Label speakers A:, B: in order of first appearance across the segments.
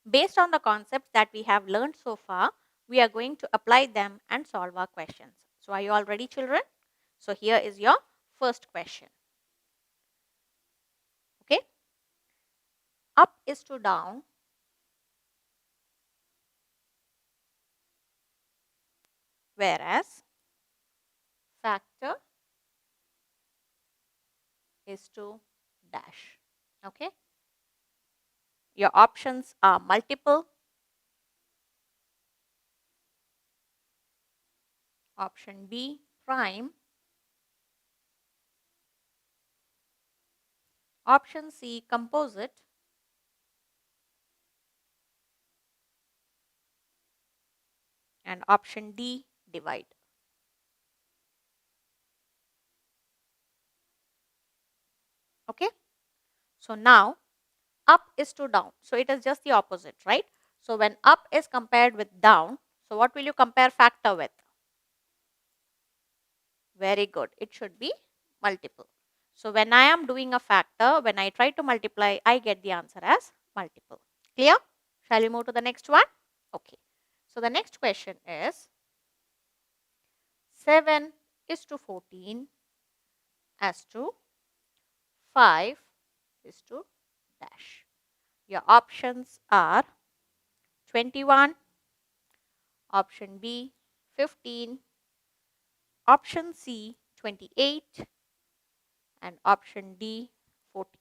A: Based on the concepts that we have learned so far, we are going to apply them and solve our questions. So are you all ready, children? So here is your first question. Okay. Up is to down, whereas factor is to dash. Okay. Your options are multiple, option B prime, option C composite, and option D divide. Okay. So now up is to down. So it is just the opposite, right? So when up is compared with down, so what will you compare factor with? Very good. It should be multiple. So when I am doing a factor, when I try to multiply, I get the answer as multiple. Clear? Shall we move to the next one? Okay. So the next question is 7 is to 14 as to 5 is to dash. Your options are 21, option B 15, option C 28, and option D 14.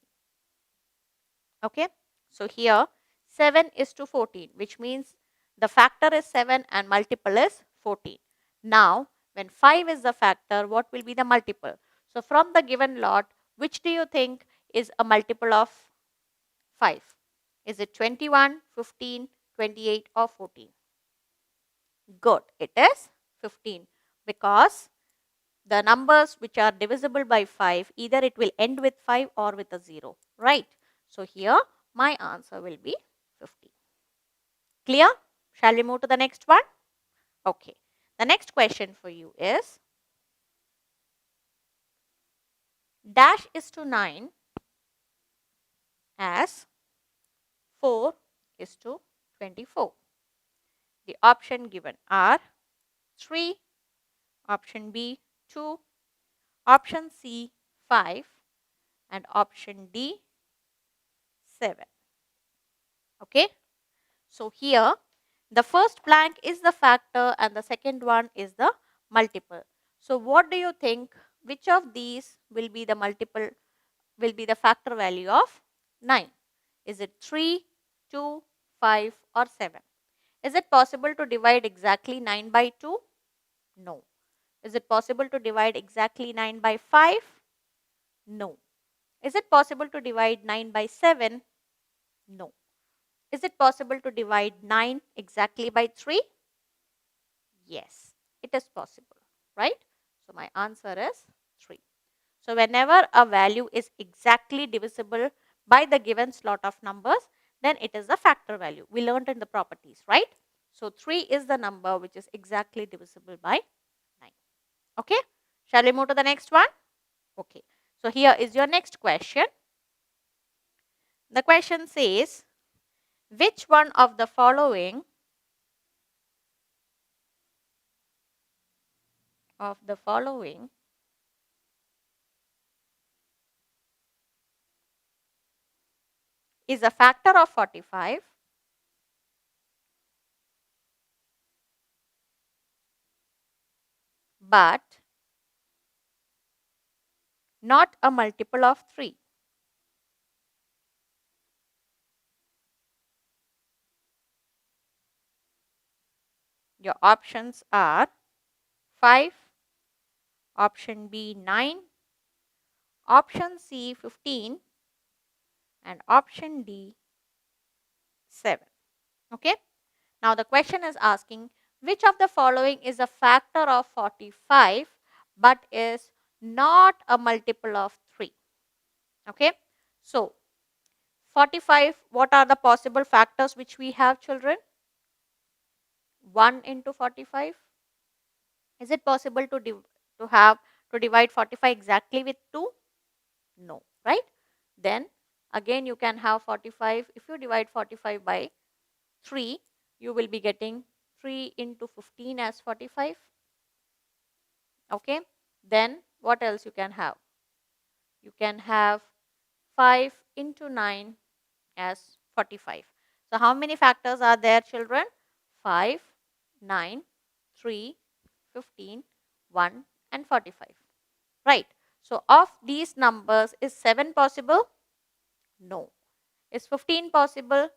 A: Okay. So here 7 is to 14, which means the factor is 7 and multiple is 14. Now when 5 is the factor, what will be the multiple? So from the given lot, which do you think is a multiple of 5? Is it 21, 15, 28 or 14? Good. It is 15 because the numbers which are divisible by 5, either it will end with 5 or with a 0, right? So here my answer will be 15. Clear? Shall we move to the next one? Okay. The next question for you is dash is to 9 as 4 is to 24. The option given are 3, option B 2, option C 5, and option D 7. Okay. So here the first blank is the factor and the second one is the multiple. So what do you think, which of these will be the multiple, will be the factor value of 9? Is it 3, 2, 5 or 7? Is it possible to divide exactly 9 by 2? No. Is it possible to divide exactly 9 by 5? No. Is it possible to divide 9 by 7? No. Is it possible to divide 9 exactly by 3? Yes, it is possible, right? So my answer is 3. So whenever a value is exactly divisible by the given slot of numbers, then it is the factor value. We learned in the properties, right? So 3 is the number which is exactly divisible by 9. Okay? Shall we move to the next one? Okay. So here is your next question. The question says, which one of the following is a factor of 45 but not a multiple of 3? Your options are 5, option B 9, option C 15, and option D 7. Okay. Now the question is asking, which of the following is a factor of 45 but is not a multiple of 3? Okay. So 45, what are the possible factors which we have, children? 1 into 45. Is it possible to divide 45 exactly with 2? No, right? Then again you can have 45. If you divide 45 by 3, you will be getting 3 into 15 as 45. Okay, then what else you can have? You can have 5 into 9 as 45. So how many factors are there, children? 5, 9, 3, 15, 1 and 45. Right. So of these numbers, is 7 possible? No. Is 15 possible?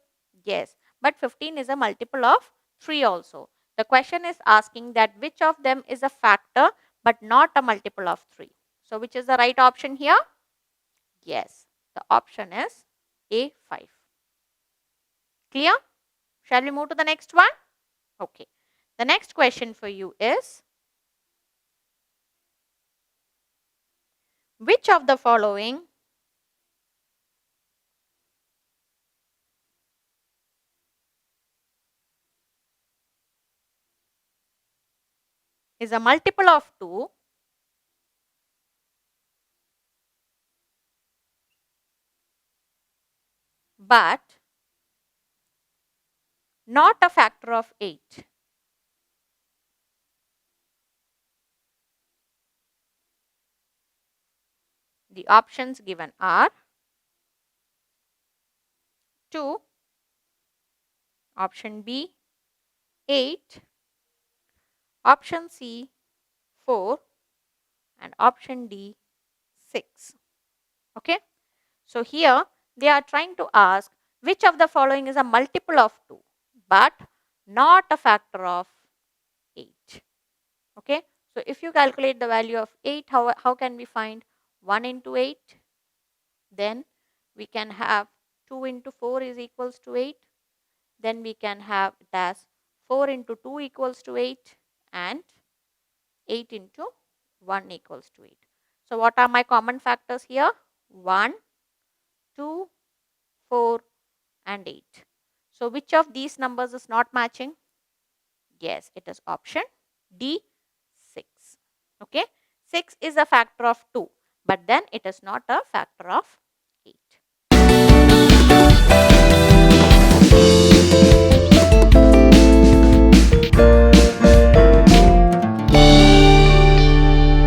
A: Yes. But 15 is a multiple of 3 also. The question is asking that which of them is a factor but not a multiple of 3. So which is the right option here? Yes. The option is A5. Clear? Shall we move to the next one? Okay. The next question for you is, which of the following is a multiple of 2 but not a factor of 8? The options given are 2, option B 8, option C 4 and option D 6. Okay. So here they are trying to ask which of the following is a multiple of 2 but not a factor of 8. Okay. So if you calculate the value of 8, how can we find 1 into 8? Then we can have 2 into 4 is equals to 8. Then we can have it as 4 into 2 equals to 8 and 8 into 1 equals to 8. So what are my common factors here? 1, 2, 4 and 8. So which of these numbers is not matching? Yes, it is option D 6. Okay. 6 is a factor of 2 but then it is not a factor of